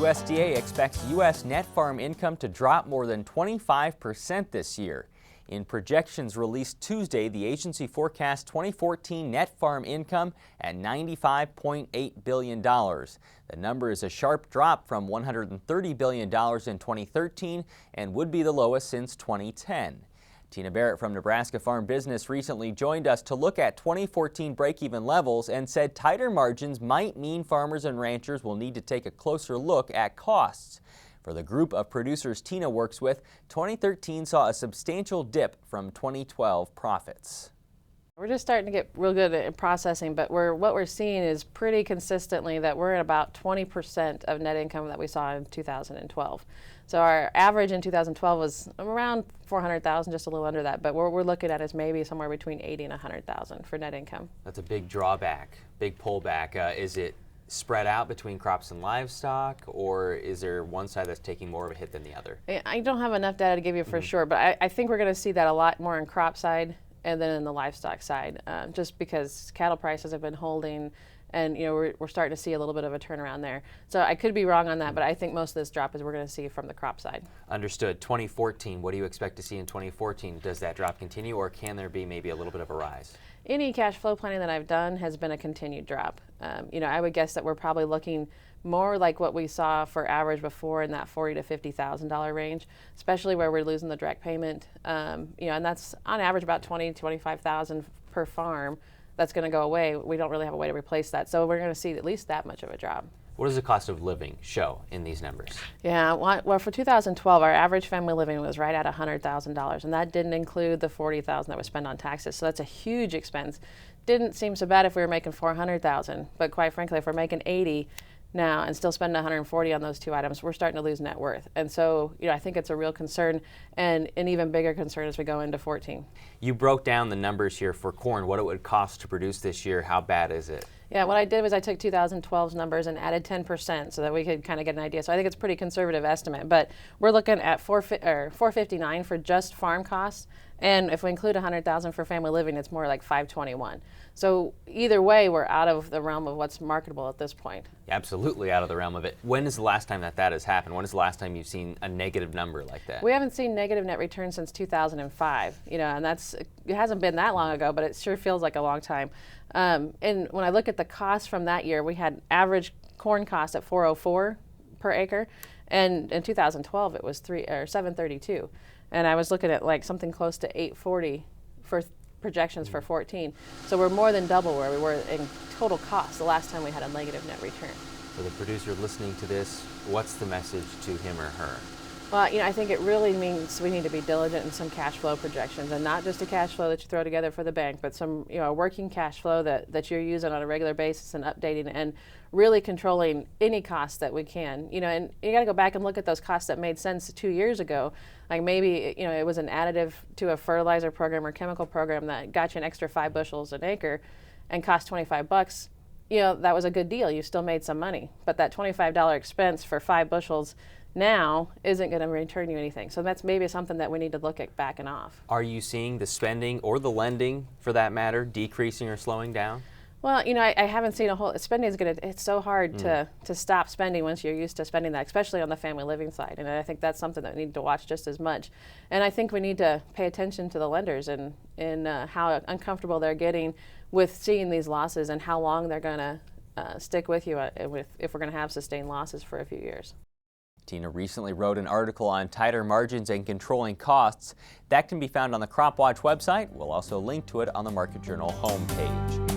USDA expects U.S. net farm income to drop more than 25% this year. In projections released Tuesday, the agency forecast 2014 net farm income at $95.8 billion. The number is a sharp drop from $130 billion in 2013 and would be the lowest since 2010. Tina Barrett from Nebraska Farm Business recently joined us to look at 2014 break-even levels and said tighter margins might mean farmers and ranchers will need to take a closer look at costs. For the group of producers Tina works with, 2013 saw a substantial dip from 2012 profits. We're just starting to get real good at processing, but what we're seeing is pretty consistently that we're at about 20% of net income that we saw in 2012. So our average in 2012 was around 400,000, just a little under that, but what we're looking at is maybe somewhere between 80 and 100,000 for net income. That's a big drawback, big pullback. Is it spread out between crops and livestock, or is there one side that's taking more of a hit than the other? I don't have enough data to give you for sure, but I think we're going to see that a lot more in crop side and then in the livestock side, just because cattle prices have been holding, and we're starting to see a little bit of a turnaround there. So I could be wrong on that, but I think most of this drop is we're going to see from the crop side. Understood. 2014, what do you expect to see in 2014? Does that drop continue, or can there be maybe a little bit of a rise? Any cash flow planning that I've done has been a continued drop. I would guess that we're probably looking more like what we saw for average before in that $40,000 to $50,000 range, especially where we're losing the direct payment. And that's on average about $20,000 to $25,000 per farm. That's going to go away. We don't really have a way to replace that, so we're going to see at least that much of a drop. What does the cost of living show in these numbers? Yeah, well, for 2012, our average family living was right at $100,000, and that didn't include the $40,000 that was spent on taxes. So that's a huge expense. Didn't seem so bad if we were making $400,000, but quite frankly, if we're making $80,000 now and still spending $140,000 on those two items, we're starting to lose net worth. And so, I think it's a real concern, and an even bigger concern as we go into 2014. You broke down the numbers here for corn, what it would cost to produce this year. How bad is it? Yeah, what I did was I took 2012's numbers and added 10% so that we could kind of get an idea. So I think it's a pretty conservative estimate, but we're looking at $459 for just farm costs, and if we include $100,000 for family living, it's more like $521. So either way, we're out of the realm of what's marketable at this point. Absolutely out of the realm of it. When is the last time that has happened? When is the last time you've seen a negative number like that? We haven't seen negative net return since 2005, and it hasn't been that long ago, but it sure feels like a long time. And when I look at the costs from that year, we had average corn cost at $404 per acre, and in 2012 it was $732, and I was looking at like something close to $840 for projections for 2014. So we're more than double where we were in total cost the last time we had a negative net return. For the producer listening to this, what's the message to him or her? Well, I think it really means we need to be diligent in some cash flow projections, and not just a cash flow that you throw together for the bank, but some, working cash flow that you're using on a regular basis and updating and really controlling any costs that we can. And you got to go back and look at those costs that made sense 2 years ago. Like maybe, it was an additive to a fertilizer program or chemical program that got you an extra 5 bushels an acre and cost $25. That was a good deal. You still made some money, but that $25 expense for 5 bushels now isn't going to return you anything. So that's maybe something that we need to look at backing off. Are you seeing the spending or the lending, for that matter, decreasing or slowing down? Well, I haven't seen spending it's so hard to stop spending once you're used to spending that, especially on the family living side. And I think that's something that we need to watch just as much. And I think we need to pay attention to the lenders and how uncomfortable they're getting with seeing these losses and how long they're going to stick with you if we're going to have sustained losses for a few years. Tina recently wrote an article on tighter margins and controlling costs. That can be found on the Crop Watch website. We'll also link to it on the Market Journal homepage.